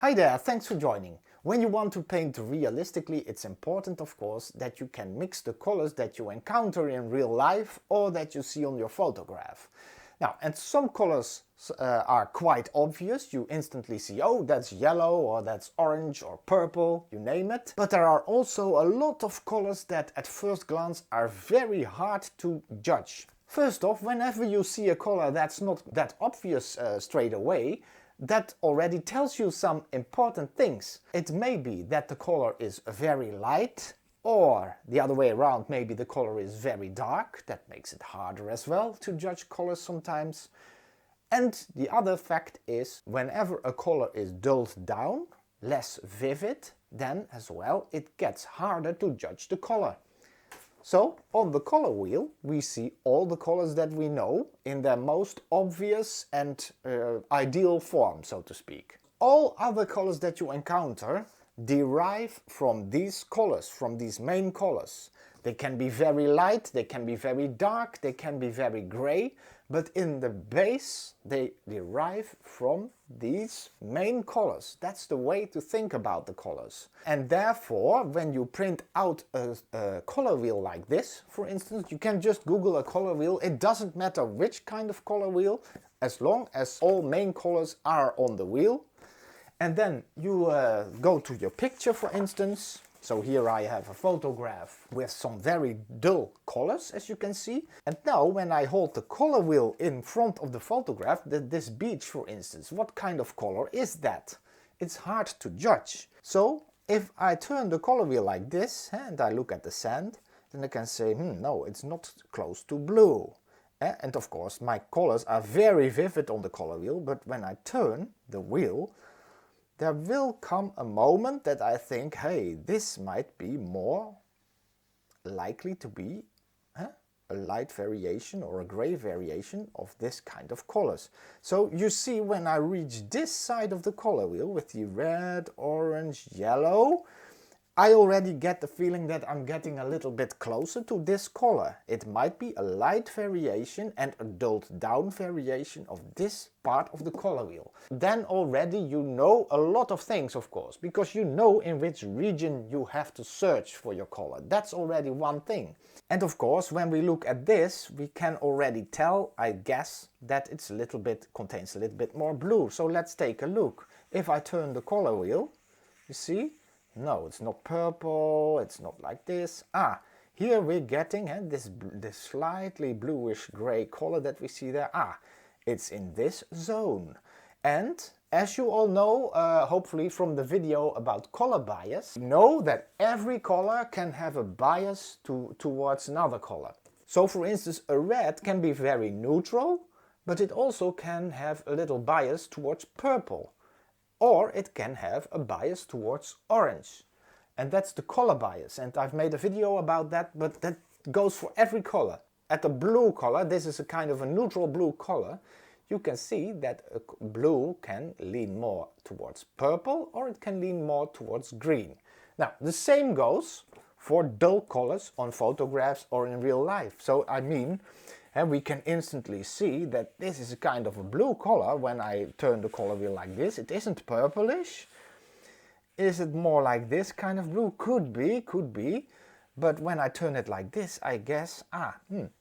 Hi there, thanks for joining. When you want to paint realistically, it's important, of course, that you can mix the colors that you encounter in real life or that you see on your photograph. Now, and some colors are quite obvious. You instantly see, oh, that's yellow or that's orange or purple, you name it. But there are also a lot of colors that at first glance are very hard to judge. First off, whenever you see a color that's not that obvious straight away, that already tells you some important things. It may be that the color is very light, or the other way around, maybe the color is very dark. That makes it harder as well to judge colors sometimes. And the other fact is, whenever a color is dulled down, less vivid, then as well it gets harder to judge the color. So, on the color wheel, we see all the colors that we know in their most obvious and ideal form, so to speak. All other colors that you encounter derive from these colors, from these main colors. They can be very light, they can be very dark, they can be very gray, but in the base they derive from these main colors. That's the way to think about the colors. And therefore, when you print out a color wheel like this, for instance, you can just Google a color wheel. It doesn't matter which kind of color wheel, as long as all main colors are on the wheel. And then you go to your picture, for instance. So here I have a photograph with some very dull colors, as you can see. And now when I hold the color wheel in front of the photograph, this beach for instance, what kind of color is that? It's hard to judge. So if I turn the color wheel like this and I look at the sand, then I can say, no, it's not close to blue. And of course my colors are very vivid on the color wheel, but when I turn the wheel, there will come a moment that I think, hey, this might be more likely to be a light variation or a gray variation of this kind of colors. So you see, when I reach this side of the color wheel with the red, orange, yellow, I already get the feeling that I'm getting a little bit closer to this color. It might be a light variation and a dulled down variation of this part of the color wheel. Then already you know a lot of things, of course, because you know in which region you have to search for your color. That's already one thing. And of course, when we look at this, we can already tell, I guess, that it's contains a little bit more blue. So let's take a look. If I turn the color wheel, you see, no, it's not purple, it's not like this. Here we're getting this slightly bluish gray color that we see there. It's in this zone. And as you all know, hopefully from the video about color bias, you know that every color can have a bias towards another color. So for instance, a red can be very neutral, but it also can have a little bias towards purple. Or it can have a bias towards orange. And that's the color bias. And I've made a video about that, but that goes for every color. At the blue color, this is a kind of a neutral blue color, you can see that blue can lean more towards purple or it can lean more towards green. Now, the same goes for dull colors on photographs or in real life. So I mean, and we can instantly see that this is a kind of a blue color when I turn the color wheel like this. It isn't purplish. Is it more like this kind of blue? Could be. But when I turn it like this, I guess,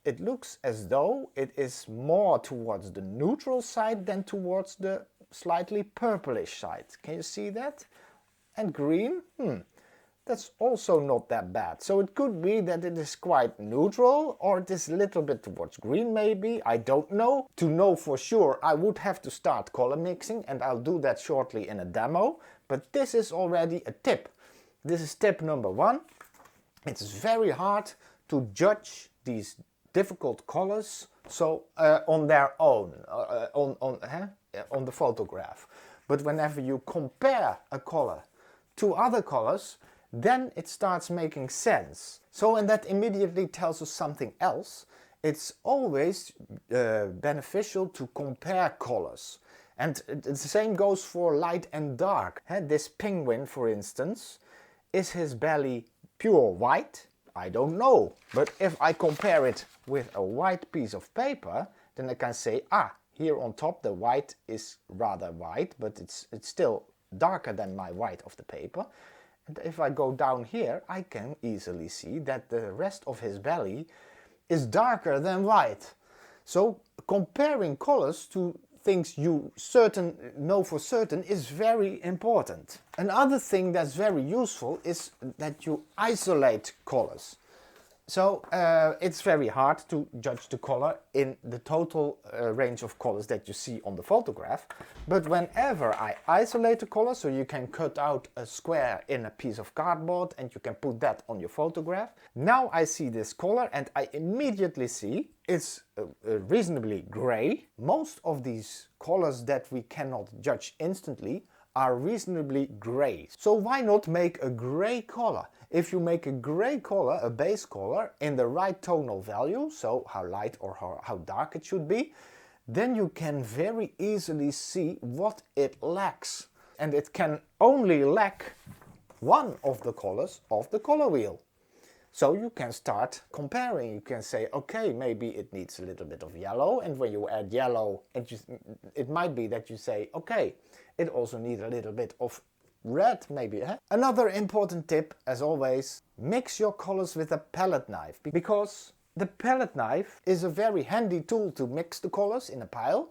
it looks as though it is more towards the neutral side than towards the slightly purplish side. Can you see that? And green? That's also not that bad. So it could be that it is quite neutral, or it is a little bit towards green maybe, I don't know. To know for sure, I would have to start color mixing, and I'll do that shortly in a demo. But this is already a tip. This is tip number 1. It's very hard to judge these difficult colors on their own, on the photograph. But whenever you compare a color to other colors, then it starts making sense. So, and that immediately tells us something else. It's always beneficial to compare colors. And the same goes for light and dark. This penguin, for instance, is his belly pure white? I don't know. But if I compare it with a white piece of paper, then I can say, here on top the white is rather white, but it's still darker than my white of the paper. And if I go down here, I can easily see that the rest of his belly is darker than white. So comparing colors to things you know for certain is very important. Another thing that's very useful is that you isolate colors. So it's very hard to judge the color in the total range of colors that you see on the photograph. But whenever I isolate the color, so you can cut out a square in a piece of cardboard and you can put that on your photograph. Now I see this color and I immediately see it's reasonably gray. Most of these colors that we cannot judge instantly are reasonably gray. So why not make a gray color? If you make a gray color, a base color, in the right tonal value, so how light or how dark it should be, then you can very easily see what it lacks. And it can only lack one of the colors of the color wheel. So you can start comparing. You can say, okay, maybe it needs a little bit of yellow, and when you add yellow, it might be that you say, okay, it also needs a little bit of red maybe. Another important tip, as always, mix your colors with a palette knife, because the palette knife is a very handy tool to mix the colors in a pile,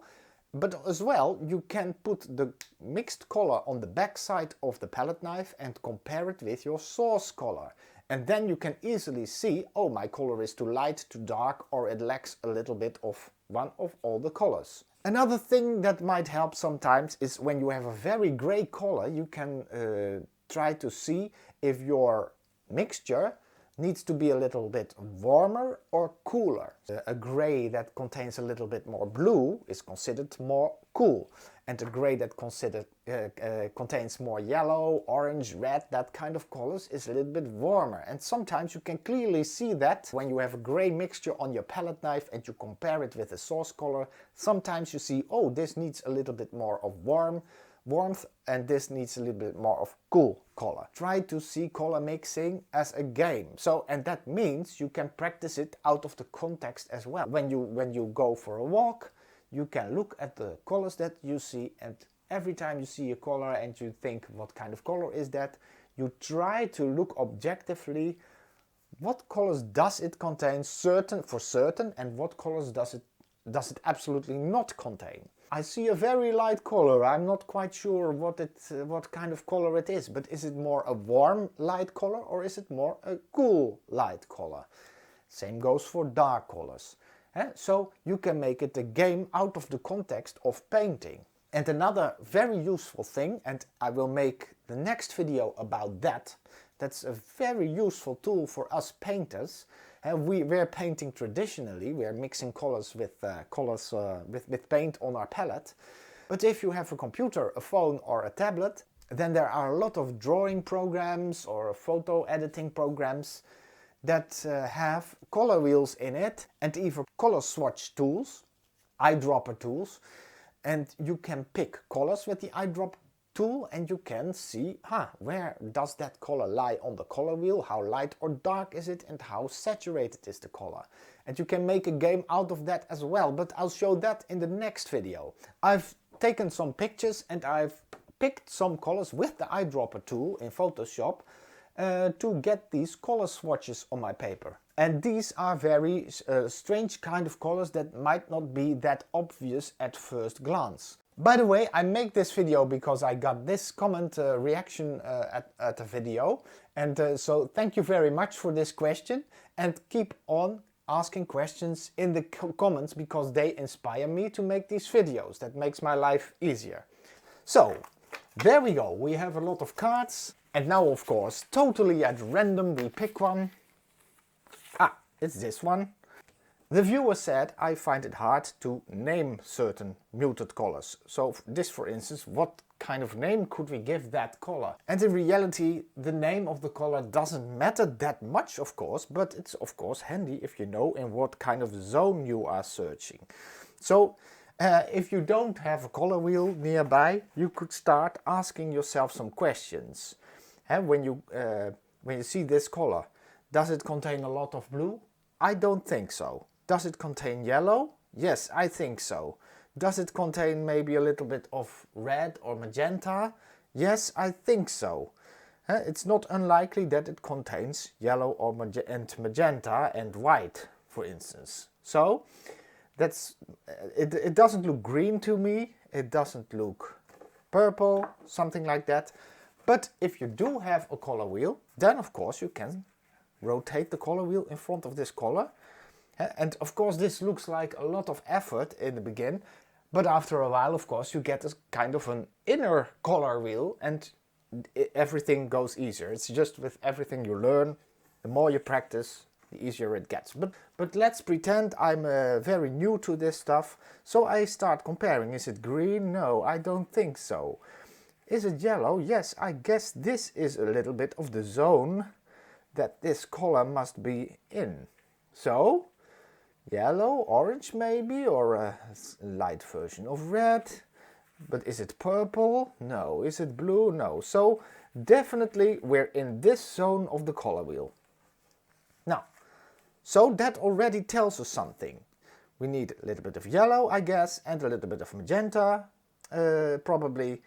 but as well you can put the mixed color on the back side of the palette knife and compare it with your source color. And then you can easily see, oh, my color is too light, too dark, or it lacks a little bit of one of all the colors. Another thing that might help sometimes is when you have a very gray color, you can try to see if your mixture needs to be a little bit warmer or cooler. A gray that contains a little bit more blue is considered more cool, and a gray that contains more yellow, orange, red, that kind of colors is a little bit warmer. And sometimes you can clearly see that when you have a gray mixture on your palette knife and you compare it with the source color. Sometimes you see, oh, this needs a little bit more of warmth and this needs a little bit more of cool color. Try to see color mixing as a game. And that means you can practice it out of the context as well. When you go for a walk, you can look at the colors that you see, and every time you see a color and you think, what kind of color is that? You try to look objectively, what colors does it contain for certain, and what colors does it absolutely not contain. I see a very light color. I'm not quite sure what kind of color it is, but is it more a warm light color or is it more a cool light color? Same goes for dark colors. So you can make it a game out of the context of painting. And another very useful thing, and I will make the next video about that, that's a very useful tool for us painters. We're painting traditionally, we're mixing colors with paint on our palette. But if you have a computer, a phone or a tablet, then there are a lot of drawing programs or photo editing programs that have color wheels in it, and even color swatch tools, eyedropper tools, and you can pick colors with the eyedropper tool and you can see, where does that color lie on the color wheel, how light or dark is it, and how saturated is the color. And you can make a game out of that as well, but I'll show that in the next video. I've taken some pictures and I've picked some colors with the eyedropper tool in Photoshop to get these color swatches on my paper. And these are very strange kind of colors that might not be that obvious at first glance. By the way, I make this video because I got this comment reaction at the video, and so thank you very much for this question, and keep on asking questions in the comments because they inspire me to make these videos. That makes my life easier. So there we go, we have a lot of cards. And now, of course, totally at random, we pick one. It's this one. The viewer said, I find it hard to name certain muted colors. So this, for instance, what kind of name could we give that color? And in reality, the name of the color doesn't matter that much, of course, but it's of course handy if you know in what kind of zone you are searching. So if you don't have a color wheel nearby, you could start asking yourself some questions. When you see this color, does it contain a lot of blue? I don't think so. Does it contain yellow? Yes, I think so. Does it contain maybe a little bit of red or magenta? Yes, I think so. It's not unlikely that it contains yellow or magenta and white, for instance. So that's it doesn't look green to me. It doesn't look purple, something like that. But if you do have a color wheel, then of course you can rotate the color wheel in front of this color. And of course this looks like a lot of effort in the beginning, but after a while of course you get a kind of an inner color wheel and everything goes easier. It's just with everything you learn, the more you practice, the easier it gets. But let's pretend I'm very new to this stuff, so I start comparing. Is it green? No, I don't think so. Is it yellow? Yes, I guess this is a little bit of the zone that this color must be in. So, yellow, orange maybe, or a light version of red. But is it purple? No. Is it blue? No. So definitely we're in this zone of the color wheel. Now, so that already tells us something. We need a little bit of yellow, I guess, and a little bit of magenta, probably,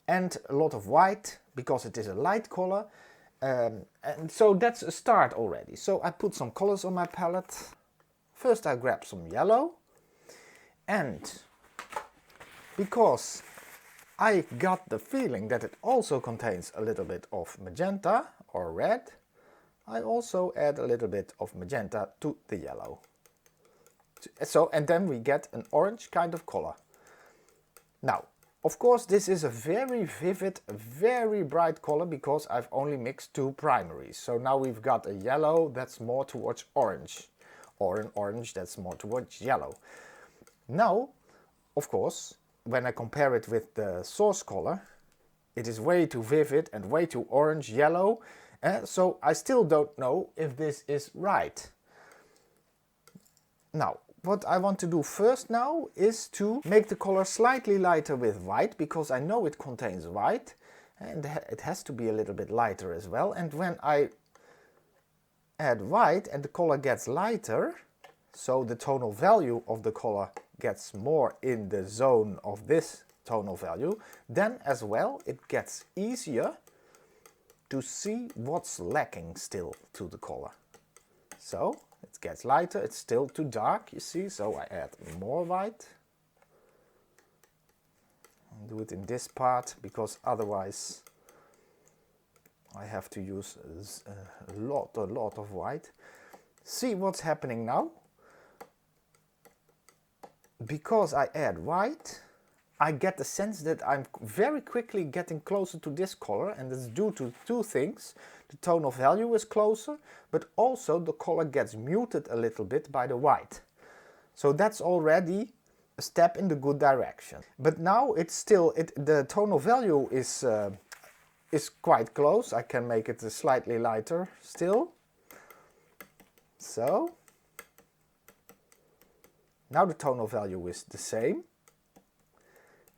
and a lot of white, because it is a light color. And so that's a start already. So I put some colors on my palette. First I grab some yellow, and because I got the feeling that it also contains a little bit of magenta or red, I also add a little bit of magenta to the yellow. So, and then we get an orange kind of color. Now, of course, this is a very vivid, very bright color because I've only mixed two primaries. So now we've got a yellow that's more towards orange, or an orange that's more towards yellow. Now, of course, when I compare it with the source color, it is way too vivid and way too orange yellow. So I still don't know if this is right. Now, what I want to do first now is to make the color slightly lighter with white, because I know it contains white and it has to be a little bit lighter as well. And when I add white and the color gets lighter, so the tonal value of the color gets more in the zone of this tonal value, then as well it gets easier to see what's lacking still to the color. So it gets lighter, it's still too dark, you see, so I add more white. I'll do it in this part, because otherwise I have to use a lot of white. See what's happening now? Because I add white, I get the sense that I'm very quickly getting closer to this color, and it's due to two things. The tonal value is closer, but also the color gets muted a little bit by the white. So that's already a step in the good direction. But now it's still, the tonal value is quite close. I can make it slightly lighter still. So now the tonal value is the same.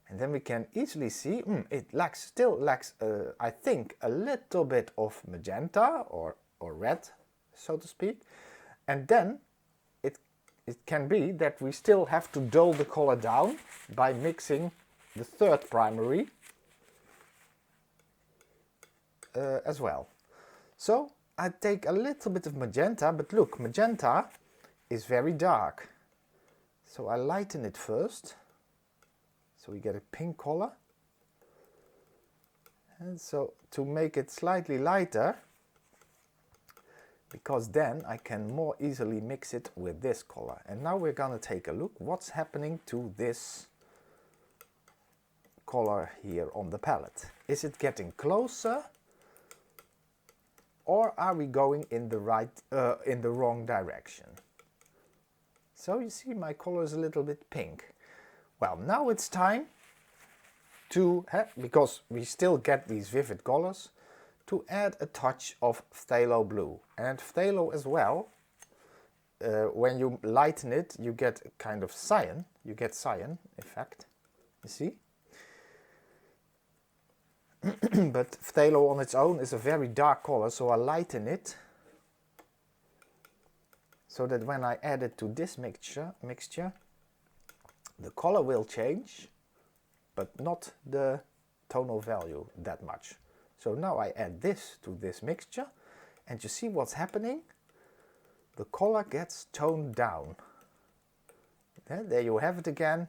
And then we can easily see, it still lacks, I think, a little bit of magenta or red, so to speak. And then it can be that we still have to dull the color down by mixing the third primary as well. So I take a little bit of magenta, but look, magenta is very dark. So I lighten it first. So we get a pink color. And so to make it slightly lighter, because then I can more easily mix it with this color. And now we're gonna take a look what's happening to this color here on the palette. Is it getting closer, or are we going in the wrong direction? So you see my color is a little bit pink. Well, now it's time to, because we still get these vivid colors, to add a touch of phthalo blue. And phthalo as well, when you lighten it, you get a kind of cyan. You get cyan effect, you see? But phthalo on its own is a very dark color, so I lighten it so that when I add it to this mixture, the color will change, but not the tonal value that much. So now I add this to this mixture, and you see what's happening? The color gets toned down. There you have it again,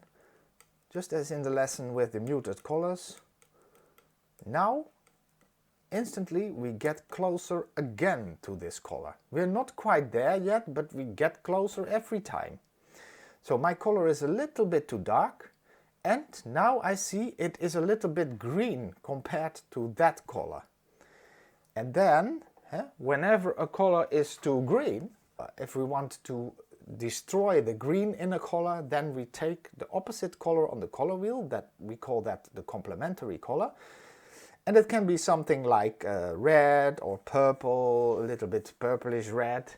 just as in the lesson with the muted colors. Now, instantly we get closer again to this color. We're not quite there yet, but we get closer every time. So my color is a little bit too dark, and now I see it is a little bit green compared to that color. And then, whenever a color is too green, if we want to destroy the green in a color, then we take the opposite color on the color wheel, that we call that the complementary color. And it can be something like red or purple, a little bit purplish red.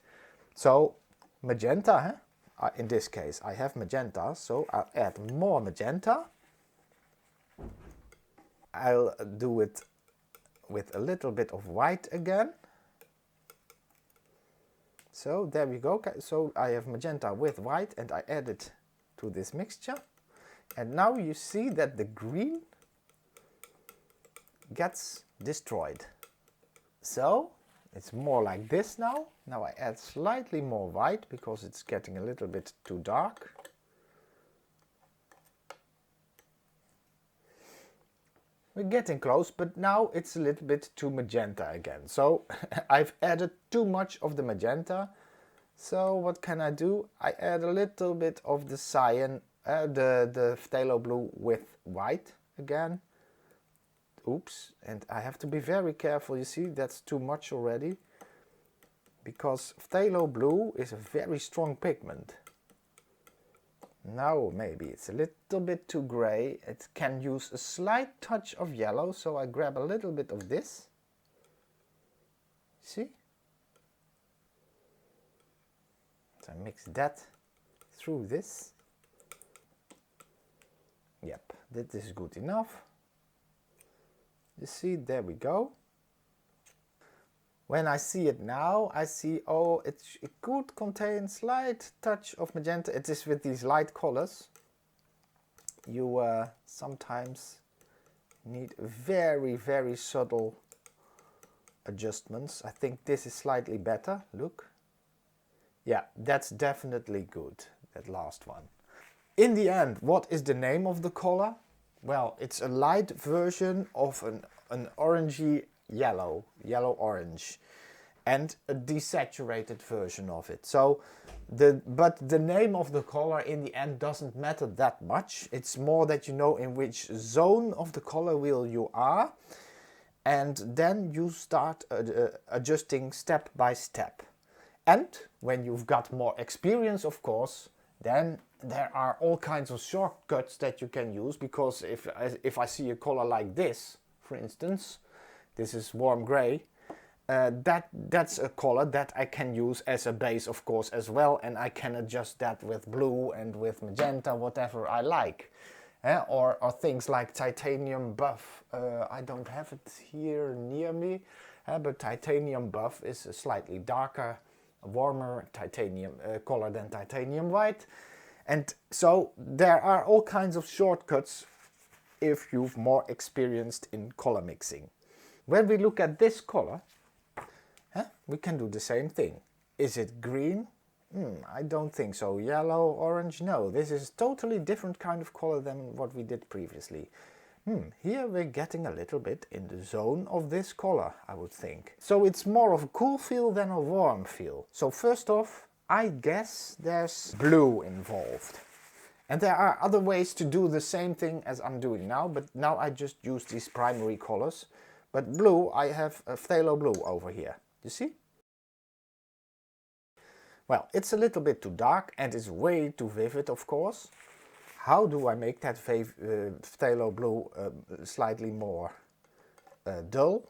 So magenta, in this case I have magenta, so I'll add more magenta. I'll do it with a little bit of white again. So there we go. So I have magenta with white, and I add it to this mixture. And now you see that the green gets destroyed. So it's more like this now. Now I add slightly more white because it's getting a little bit too dark. We're getting close, but now it's a little bit too magenta again. So I've added too much of the magenta. So what can I do? I add a little bit of the cyan, the phthalo blue with white again. Oops, and I have to be very careful, you see, that's too much already. Because phthalo blue is a very strong pigment. Now maybe it's a little bit too gray. It can use a slight touch of yellow, so I grab a little bit of this. See? So I mix that through this. Yep, that is good enough. You see, there we go. When I see it now, I see, oh, it could contain slight touch of magenta. It is with these light colors. You sometimes need very, very subtle adjustments. I think this is slightly better. Look. Yeah, that's definitely good, that last one. In the end, what is the name of the color? Well, it's a light version of an orangey yellow orange, and a desaturated version of it. So but the name of the color in the end doesn't matter that much. It's more that you know in which zone of the color wheel you are, and then you start adjusting step by step. And when you've got more experience, of course, then there are all kinds of shortcuts that you can use, because if I see a color like this, for instance, this is warm gray, that's a color that I can use as a base, of course, as well, and I can adjust that with blue and with magenta, whatever I like. Or things like titanium buff. I don't have it here near me, but titanium buff is a slightly darker, warmer titanium color than titanium white. And so there are all kinds of shortcuts if you've more experienced in color mixing. When we look at this color, we can do the same thing. Is it green? I don't think so. Yellow, orange? No, this is totally different kind of color than what we did previously. Here we're getting a little bit in the zone of this color, I would think. So it's more of a cool feel than a warm feel. So first off, I guess there's blue involved. And there are other ways to do the same thing as I'm doing now, but now I just use these primary colors. But blue, I have a phthalo blue over here. You see? Well, it's a little bit too dark and it's way too vivid, of course. How do I make that phthalo blue slightly more dull?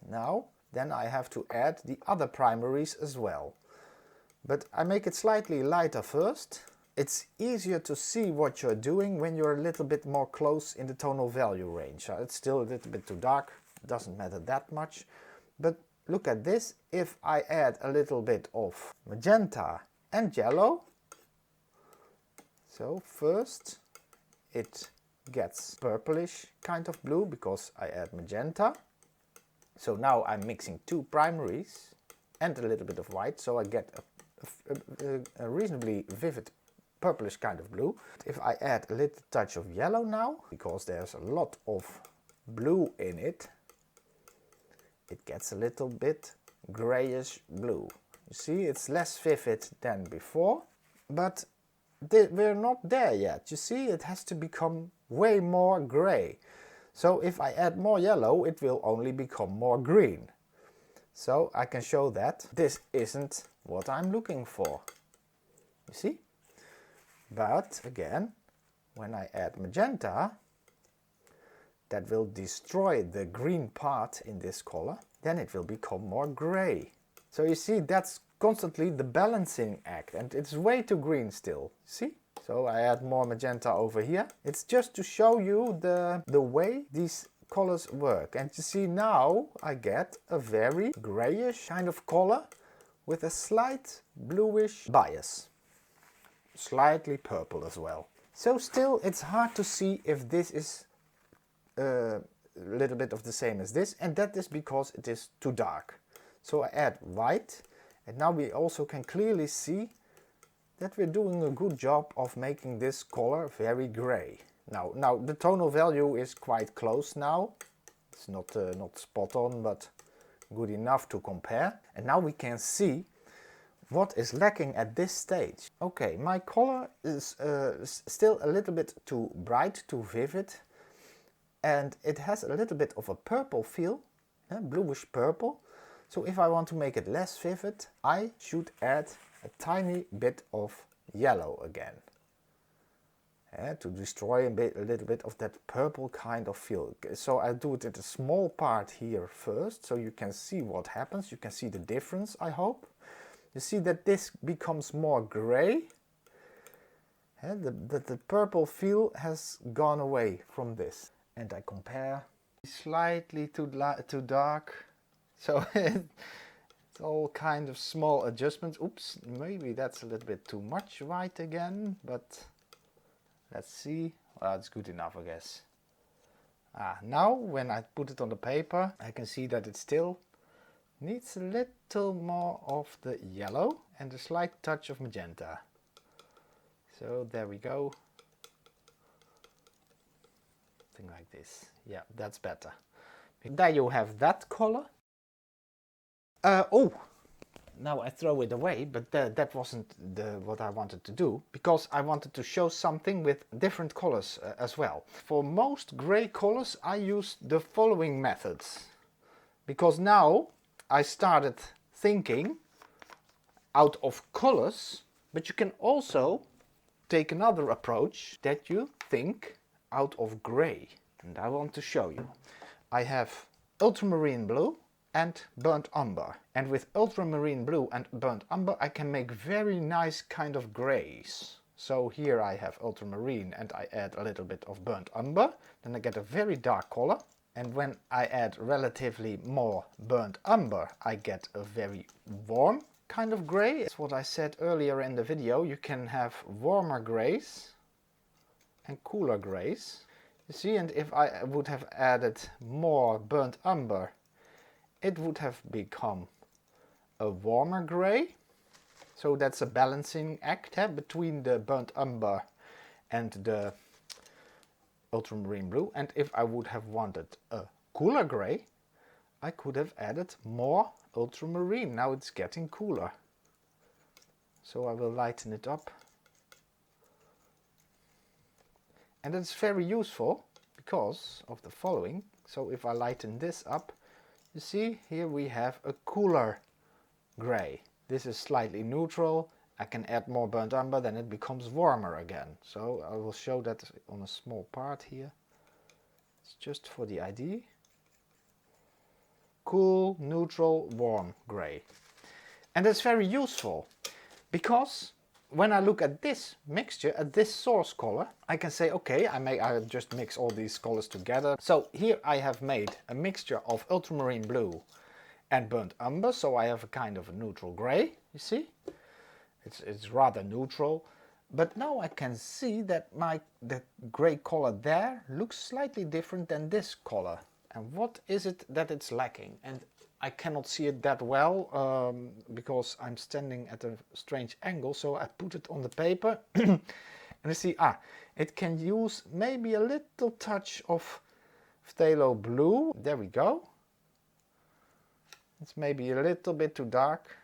Now, then I have to add the other primaries as well. But I make it slightly lighter first. It's easier to see what you're doing when you're a little bit more close in the tonal value range. It's still a little bit too dark, doesn't matter that much. But look at this, if I add a little bit of magenta and yellow. So first it gets purplish kind of blue because I add magenta. So now I'm mixing two primaries and a little bit of white, so I get a reasonably vivid purplish kind of blue. If I add a little touch of yellow now, because there's a lot of blue in it, it gets a little bit grayish blue. You see, it's less vivid than before, but we're not there yet. You see, it has to become way more gray. So if I add more yellow, it will only become more green. So I can show that this isn't what I'm looking for. You see? But again, when I add magenta, that will destroy the green part in this color. Then it will become more gray. So you see, that's constantly the balancing act, and it's way too green still. See? So I add more magenta over here. It's just to show you the way these colors work. And you see, now I get a very grayish kind of color with a slight bluish bias. Slightly purple as well. So still it's hard to see if this is a little bit of the same as this, and that is because it is too dark. So I add white, and now we also can clearly see that we're doing a good job of making this color very gray. Now the tonal value is quite close now. It's not spot on, but good enough to compare. And now we can see what is lacking at this stage. Okay, my color is still a little bit too bright, too vivid, and it has a little bit of a purple feel, bluish purple. So if I want to make it less vivid, I should add a tiny bit of yellow again, to destroy a little bit of that purple kind of feel. So I do it in a small part here first, so you can see what happens. You can see the difference, I hope. You see that this becomes more gray. The purple feel has gone away from this. And I compare slightly too dark. So it's all kind of small adjustments. Oops, maybe that's a little bit too much white again, but let's see. Well, it's good enough, I guess. Now when I put it on the paper, I can see that it still needs a little more of the yellow and a slight touch of magenta. So there we go. Something like this. Yeah, that's better. There you have that color. Oh, now I throw it away, but that wasn't what I wanted to do, because I wanted to show something with different colors as well. For most gray colors I used the following methods, because now I started thinking out of colors, but you can also take another approach that you think out of gray, and I want to show you. I have ultramarine blue and burnt umber, and with ultramarine blue and burnt umber I can make very nice kind of grays. So here I have ultramarine and I add a little bit of burnt umber, then I get a very dark color. And when I add relatively more burnt umber, I get a very warm kind of gray. It's what I said earlier in the video. You can have warmer grays and cooler grays. You see, and if I would have added more burnt umber, it would have become a warmer gray. So that's a balancing act between the burnt umber and the ultramarine blue. And if I would have wanted a cooler gray, I could have added more ultramarine. Now it's getting cooler. So I will lighten it up. And it's very useful because of the following. So if I lighten this up, you see here we have a cooler gray. This is slightly neutral. I can add more burnt umber, then it becomes warmer again. So I will show that on a small part here. It's just for the idea. Cool, neutral, warm gray. And that's very useful because when I look at this mixture, at this source color, I can say, okay, I just mix all these colors together. So here I have made a mixture of ultramarine blue and burnt umber. So I have a kind of a neutral gray, you see? It's rather neutral, But now I can see that the gray color there looks slightly different than this color. And what is it that it's lacking? And I cannot see it that well because I'm standing at a strange angle, so I put it on the paper and you see, it can use maybe a little touch of phthalo blue. There we go. It's maybe a little bit too dark,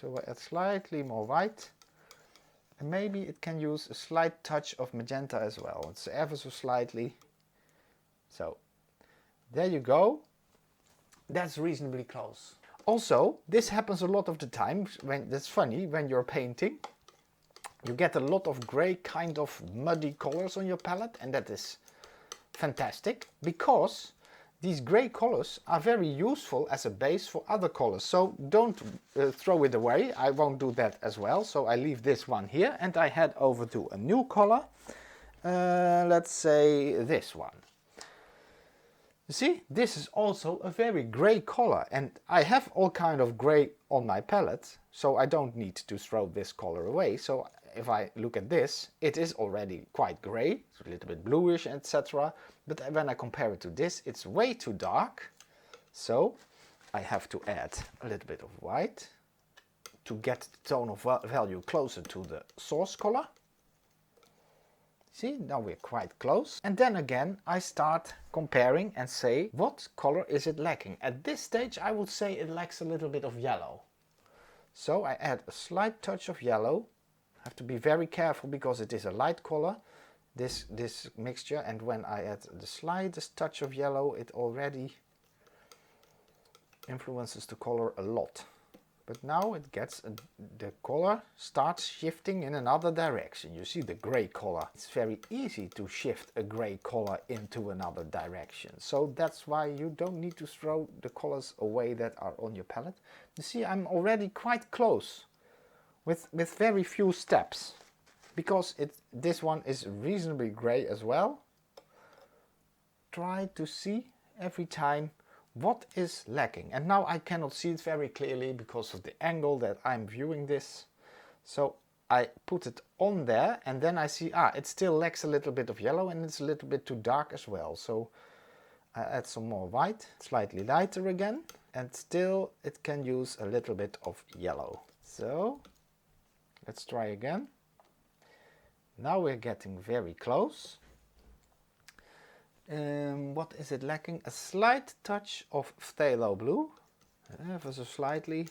so I add slightly more white. And maybe it can use a slight touch of magenta as well. It's ever so slightly. So there you go. That's reasonably close. Also, this happens a lot of the time. That's funny, when you're painting, you get a lot of gray kind of muddy colors on your palette, and that is fantastic because these gray colors are very useful as a base for other colors. So don't throw it away. I won't do that as well. So I leave this one here and I head over to a new color. Let's say this one. You see, this is also a very gray color, and I have all kind of gray on my palette, so I don't need to throw this color away. So if I look at this, it is already quite gray, it's a little bit bluish, etc. But when I compare it to this, it's way too dark. So I have to add a little bit of white to get the tone of value closer to the source color. See, now we're quite close. And then again, I start comparing and say, what color is it lacking? At this stage, I would say it lacks a little bit of yellow. So I add a slight touch of yellow. I have to be very careful because it is a light color, this mixture. And when I add the slightest touch of yellow, it already influences the color a lot. But now it gets, the color starts shifting in another direction. You see the gray color. It's very easy to shift a gray color into another direction. So that's why you don't need to throw the colors away that are on your palette. You see, I'm already quite close with very few steps. Because this one is reasonably gray as well. Try to see every time what is lacking. And now I cannot see it very clearly because of the angle that I'm viewing this. So I put it on there and then I see, it still lacks a little bit of yellow and it's a little bit too dark as well. So I add some more white, slightly lighter again, and still it can use a little bit of yellow. So let's try again. Now we're getting very close. What is it lacking? A slight touch of phthalo blue, ever so slightly.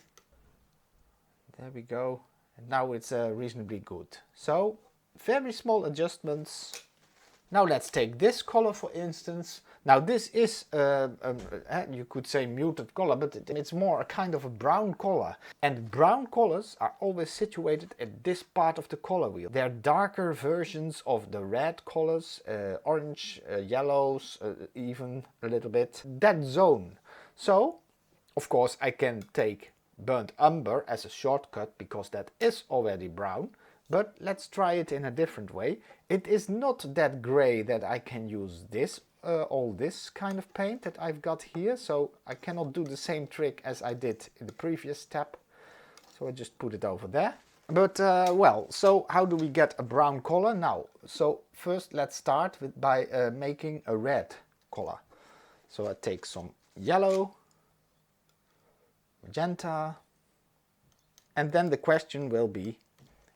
There we go. And now it's reasonably good. So very small adjustments. Now let's take this color for instance. Now this is, you could say muted color, but it's more a kind of a brown color. And brown colors are always situated at this part of the color wheel. They're darker versions of the red colors, orange, yellows, even a little bit. That zone. So, of course, I can take burnt umber as a shortcut because that is already brown. But let's try it in a different way. It is not that gray that I can use this, all this kind of paint that I've got here. So I cannot do the same trick as I did in the previous step. So I just put it over there. But well, so how do we get a brown color now? So first let's start by making a red color. So I take some yellow, magenta, and then the question will be,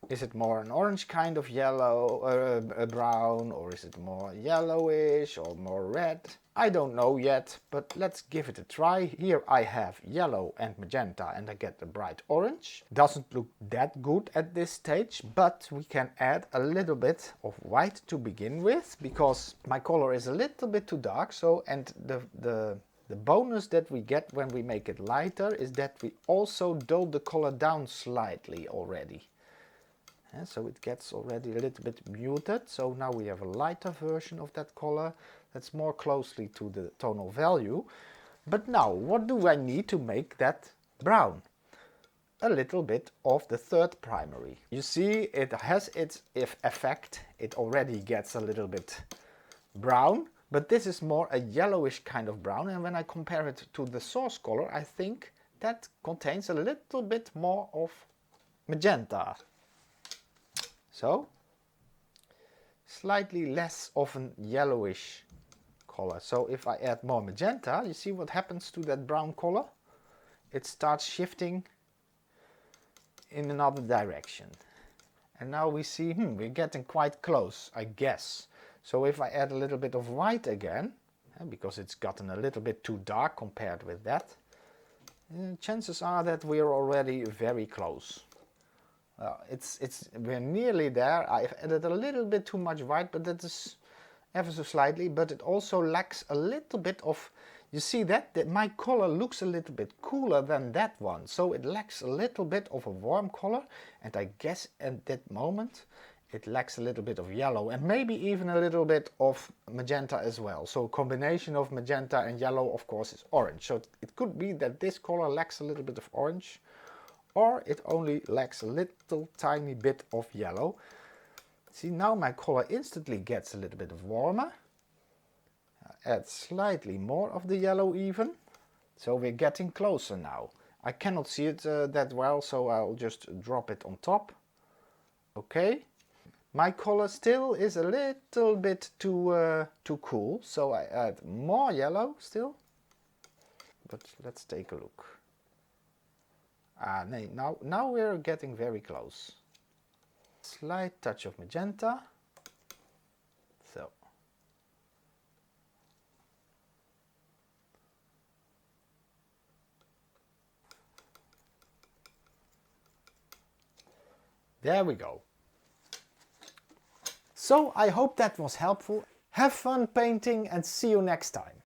is it more an orange kind of yellow, brown, or is it more yellowish or more red? I don't know yet, but let's give it a try. Here I have yellow and magenta and I get a bright orange. Doesn't look that good at this stage, but we can add a little bit of white to begin with because my color is a little bit too dark. So, and the bonus that we get when we make it lighter is that we also dull the color down slightly already. And so it gets already a little bit muted. So now we have a lighter version of that color that's more closely to the tonal value. But now, what do I need to make that brown? A little bit of the third primary. You see, it has its effect. It already gets a little bit brown, but this is more a yellowish kind of brown. And when I compare it to the source color, I think that contains a little bit more of magenta. So, slightly less of a yellowish color. So if I add more magenta, you see what happens to that brown color? It starts shifting in another direction. And now we see, we're getting quite close, I guess. So if I add a little bit of white again, because it's gotten a little bit too dark compared with that, chances are that we're already very close. We're nearly there. I've added a little bit too much white, but that is ever so slightly, but it also lacks a little bit of, you see that my color looks a little bit cooler than that one, so it lacks a little bit of a warm color, and I guess at that moment it lacks a little bit of yellow and maybe even a little bit of magenta as well. So a combination of magenta and yellow, of course, is orange. So it could be that this color lacks a little bit of orange, or it only lacks a little tiny bit of yellow. See, now my color instantly gets a little bit warmer. Add slightly more of the yellow even. So we're getting closer now. I cannot see it that well, so I'll just drop it on top. Okay. My color still is a little bit too cool, so I add more yellow still. But let's take a look. Now we're getting very close. Slight touch of magenta. So. There we go. So I hope that was helpful. Have fun painting and see you next time.